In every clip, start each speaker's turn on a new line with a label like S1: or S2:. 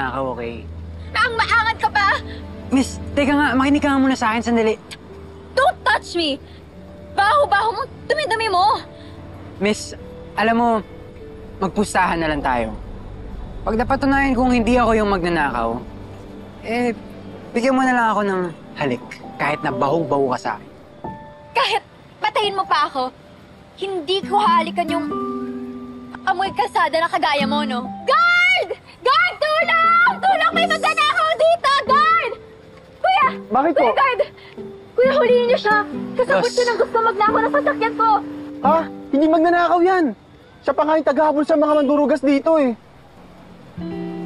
S1: magnanakaw, okay?
S2: Maangat ka pa!
S1: Miss, teka nga, makinig ka nga muna sa akin, sandali.
S2: Don't touch me! Baho-baho mo, dumi-dumi mo!
S1: Miss, alam mo, magpustahan na lang tayo. Pag napatunayan kung hindi ako yung magnanakaw, bigyan mo na lang ako ng halik, kahit na bahong-baho ka sa akin.
S2: Kahit patayin mo pa ako, hindi ko halikan yung amoy kalsada na kagaya mo, no? Guard! Guard, tulong! Tulong! May magnanakaw dito! Guard! Kuya!
S1: Bakit po?
S2: Kuya, guard! Kuya, huliin niyo siya! Kasabot
S1: Boss.
S2: siya ng gusto magnakaw ng sasakyan ko!
S3: Ha? Hindi magnanakaw yan. Siya pa nga yung tagahabol sa mga mandurugas dito eh.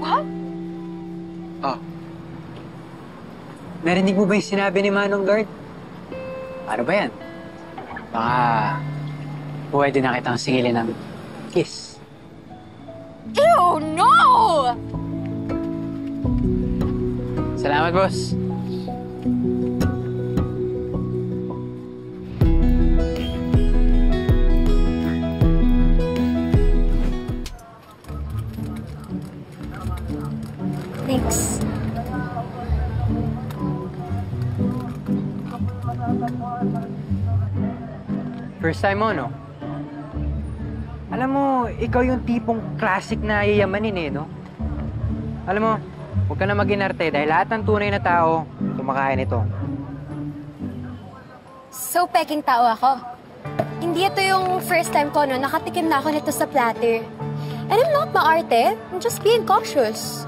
S2: What?
S1: Oh. Narinig mo ba yung sinabi ni Manong Guard? Ano ba yan? Baka pwede na kitang singilin ng kiss.
S2: Ew, no!
S1: Salamat, boss.
S2: Thanks.
S1: First time mo, no? Alam mo, ikaw yung tipong classic na yayamanin eh, no? Alam mo, huwag ka na mag-inarte dahil lahat ng tunay na tao kumakain ito.
S2: So, peking tao ako. Hindi ito yung first time ko, no? Nakatikim na ako nito sa platter. And I'm not maarte. I'm just being cautious.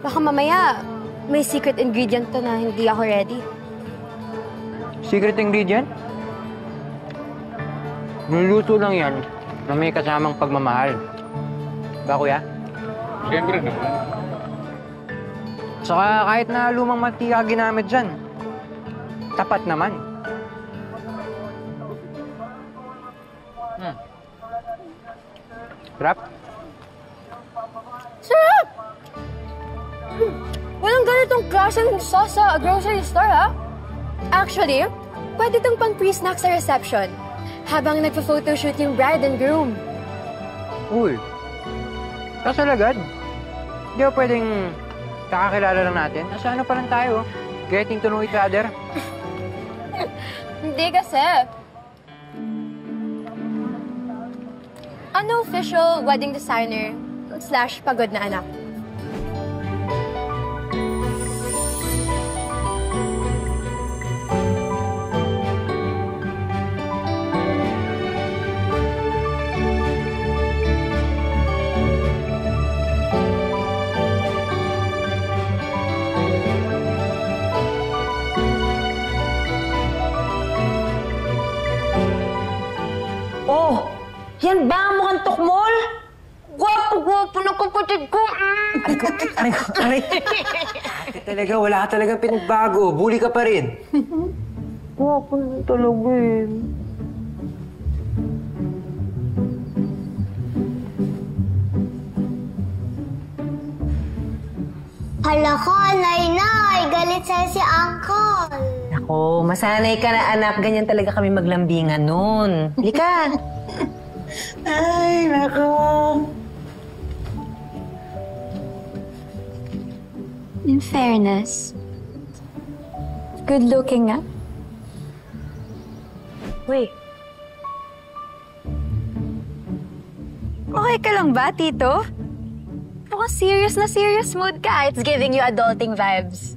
S2: Baka mamaya, may secret ingredient to na hindi ako ready.
S1: Secret ingredient? Nuluto lang yan na may kasamang pagmamahal. Ba, kuya?
S3: Siyempre naman.
S1: Saka kahit na lumang mantika ginamit dyan, tapat naman. Sarap?
S2: Sarap! Walang ganitong klaseng sauce sa grocery store, ha? Actually, pwede itong pang pre-snack sa reception habang nagpa-photoshoot yung bride and groom.
S1: Uy, kasal agad? Hindi ba pwedeng kakakilala lang natin? Nasa ano pa lang tayo? Getting to know each other?
S2: Hindi kasi. Unofficial wedding designer / pagod na anak.
S4: Oh, yan ba ang mukhang tukmol? Gwapo-gwapo ng kapatid ko.
S1: Aray. Talaga, wala ka talagang pinagbago. Bully ka pa rin.
S4: Gwapo naman talaga eh.
S5: Hala ko, Nay-Nay, galit sa'yo si Uncle.
S4: Ako, masanay ka na anak. Ganyan talaga kami maglambingan nun. Halika.
S5: Ay, nako.
S2: In fairness, good looking nga.
S4: Uy,
S2: Okay ka lang ba, Tito? Mukhang serious na serious mood ka. It's giving you adulting vibes.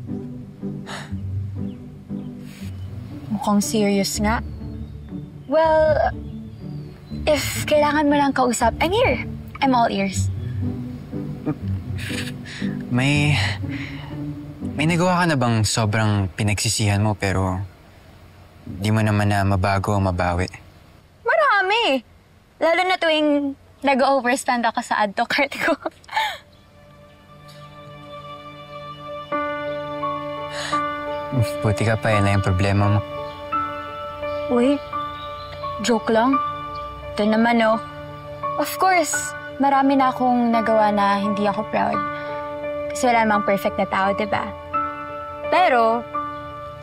S2: Mukhang serious nga. Well, if kailangan mo lang kausap, I'm here. I'm all ears.
S1: May nagawa ka na bang sobrang pinagsisihan mo pero di mo naman na mabago o mabawi?
S2: Marami. Lalo na tuwing nag-overspend ako sa add to cart ko.
S1: Buti ka pa, yan na yung problema mo.
S2: Uy, joke lang. Ito naman, oh. Of course, marami na akong nagawa na hindi ako proud. Kasi wala namang perfect na tao, diba? Pero,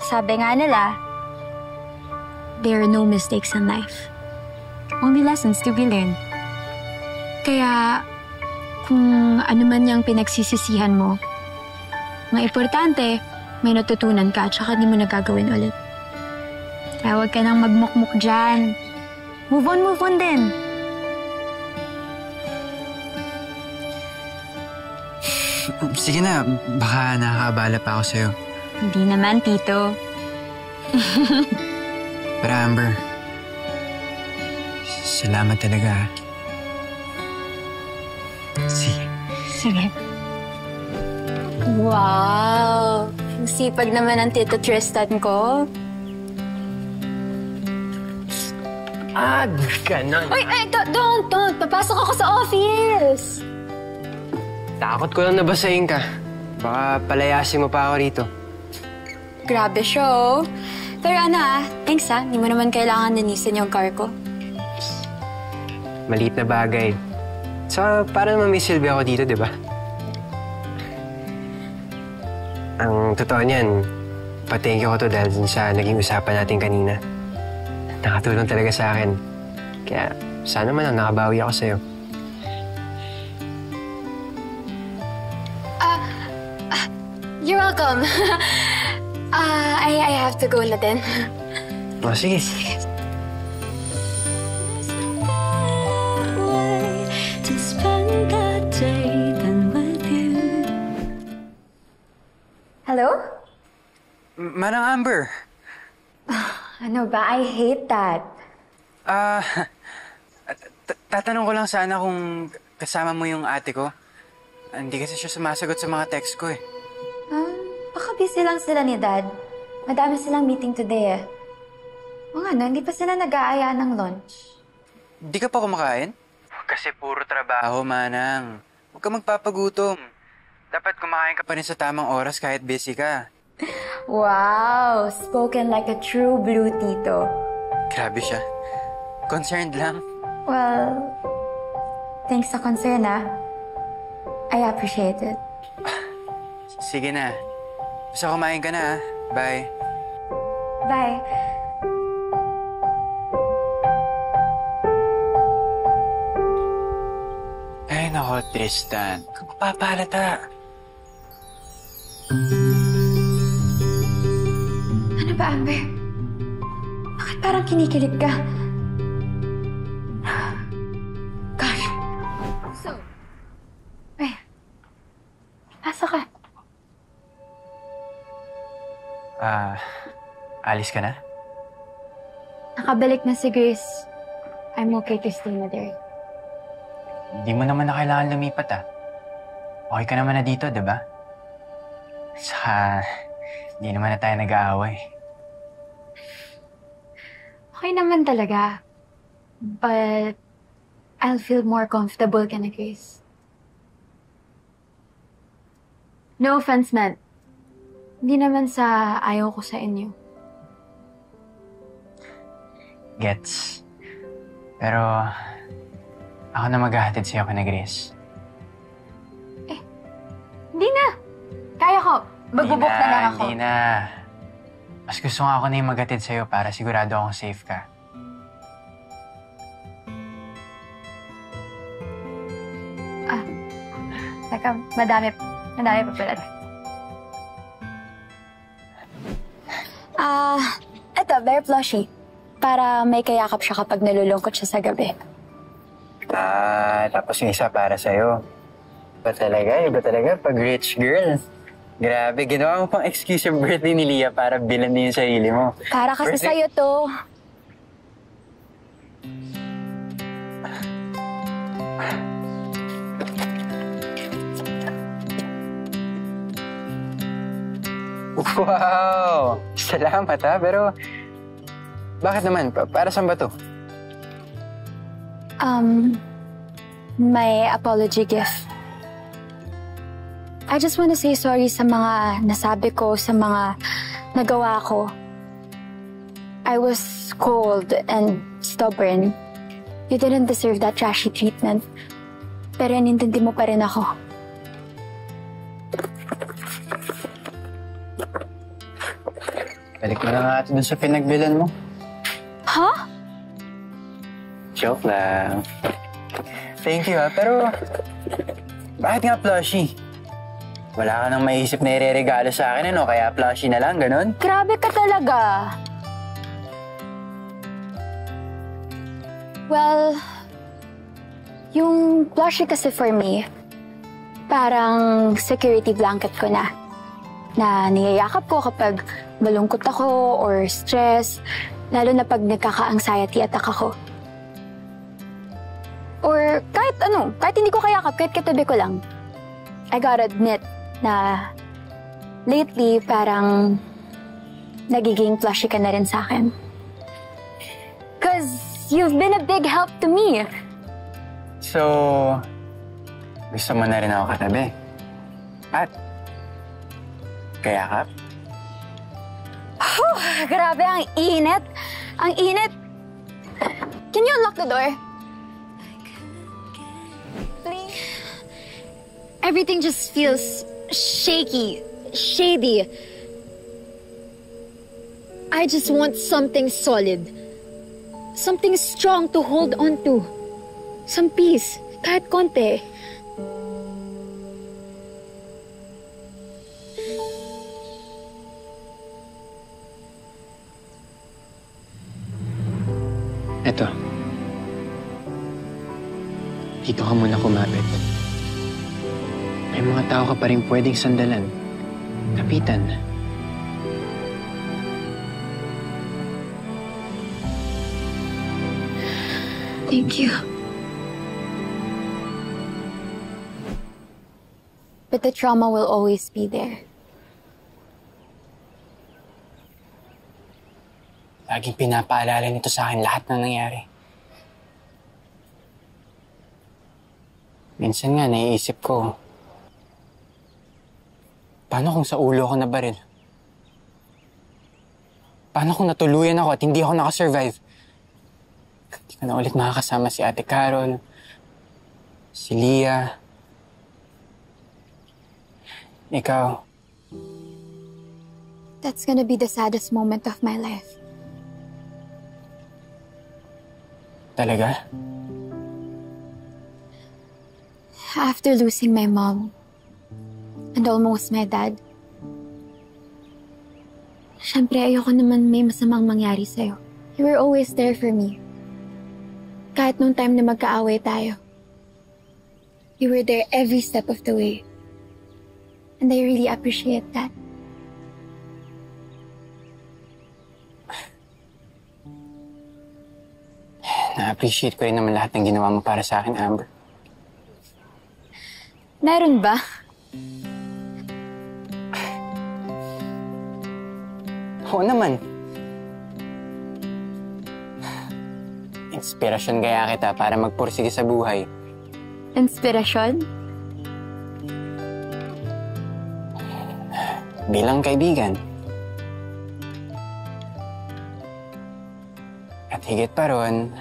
S2: sabi nga nila, there are no mistakes in life. Only lessons to be learned. Kaya, kung ano man yung pinagsisisihan mo, Ang importante, may natutunan ka at saka di mo nagagawin ulit. Kaya huwag ka nang magmukmuk dyan. Move on din.
S1: Sige na, baka nakakabala pa ako sa'yo.
S2: Hindi naman, Tito.
S1: Pero Amber, salamat talaga. Sige.
S2: Sige. Wow! Ang sipag naman ng Tito Tristan ko.
S3: Ganon.
S2: Uy, don't! Papasok ako sa office!
S3: Takot ko lang nabasahin ka. Baka palayasin mo pa ako rito.
S2: Grabe siya, oh. Pero thanks Hindi mo naman kailangan ninisin yung car ko.
S3: Maliit na bagay. So, para naman may silbi ako dito, di ba? Ang totoo niyan, pa-thank you ko to dahil dun sa naging usapan natin kanina. Nakatulong talaga sa akin. Kaya sana man nakabawi ako sa'yo.
S2: You're welcome. I have to go na din.
S3: O, sige.
S2: Hello?
S1: Manang Amber.
S2: Ano ba? I hate that.
S1: Tatanong ko lang sana kung kasama mo yung ate ko. Hindi kasi siya sumasagot sa mga text ko eh.
S2: Baka busy lang sila ni Dad. Madami silang meeting today eh. O nga hindi pa sila nag-aaya ng lunch.
S1: Di ka pa kumakain? Kasi puro trabaho, Manang. Huwag ka magpapagutom. Dapat kumakain ka pa rin sa tamang oras kahit busy ka.
S2: Wow! Spoken like a true blue tito.
S1: Grabe siya. Concerned lang.
S2: Well, thanks sa concern I appreciate it.
S1: Sige na. Basta kumain ka na Bye.
S2: Bye.
S1: Ay, nako, Tristan. Kung papalata.
S2: Ano ba, Amber? Bakit parang kinikilig ka? Gosh. So, asa ka?
S1: Alis ka na?
S2: Nakabalik na si Grace. I'm okay to stay na there.
S1: Hindi mo naman na kailangan lumipat Okay ka naman na dito, diba? Saka, hindi naman na tayo nag-aaway.
S2: Okay naman talaga. But, I'll feel more comfortable ka na, Grace. No offense, man. Hindi naman sa ayaw ko sa inyo.
S1: Gets. Pero, ako na maghahatid sa'yo ka na, Grace.
S2: Hindi na. Kaya ko. Magbubuk na lang ako.
S1: Hindi na. Mas gusto nga ako na yung maghatid sa'yo para sigurado akong safe ka.
S2: Teka, madami pa pala. Eto, very plushy. Para may kayakap siya kapag nalulungkot siya sa gabi.
S1: Tapos yung isa para sa'yo. Iba talaga, pag rich girl. Grabe, ginawa mo pang excuse yung birthday ni Leah para bilan din yung sarili mo.
S2: Para kasi sa'yo to.
S1: Wow! Salamat pero bakit naman? Para saan ba to?
S2: My apology gift. I just want to say sorry sa mga nasabi ko, sa mga nagawa ko. I was cold and stubborn. You didn't deserve that trashy treatment. Pero inintindi mo pa rin ako.
S1: Balik mo na nga ito dun sa pinagbilan mo.
S2: Huh?
S1: Joke lang. Thank you pero bakit nga plushie? Wala ka nang maiisip na ireregalo sa akin, ano? Kaya plushie na lang, ganun?
S2: Grabe ka talaga. Well, yung plushie kasi for me, parang security blanket ko na niyayakap ko kapag malungkot ako or stress, lalo na pag nagkaka-anxiety attack ako. Or kahit hindi ko kayakap, kahit katabi ko lang. I gotta admit na lately parang nagiging plushie ka na rin sa akin. 'Cause you've been a big help to me.
S1: So, gusto mo na rin ako katabi? At, kayakap?
S2: Grabe, ang init. Ang init. Can you unlock the door? Please. Everything just feels shaky, shady. I just want something solid. Something strong to hold on to. Some peace, kahit konti.
S3: Eto. Dito ka muna kumapit. May mga tao ka pa rin pwedeng sandalan. Kapitan.
S2: Thank you. But the trauma will always be there.
S1: Laging pinapaalala nito sa akin lahat ng nangyari. Minsan nga, naiisip ko, paano kung sa ulo ako nabaril? Paano kung natuluyan ako at hindi ako nakasurvive? Hindi ko na ulit makakasama si Ate Carol, si Leah. Ikaw.
S2: That's gonna be the saddest moment of my life.
S1: Talaga?
S2: After losing my mom and almost my dad, syempre ayoko naman may masamang mangyari sa'yo. You were always there for me. Kahit nung time na magkaaway tayo. You were there every step of the way. And I really appreciate that.
S1: Na-appreciate ko rin naman lahat ng ginawa mo para sa akin, Amber.
S2: Meron ba?
S1: Oo naman. Inspirasyon kaya kita para magpursige sa buhay.
S2: Inspirasyon?
S1: Bilang kaibigan. At higit pa ron,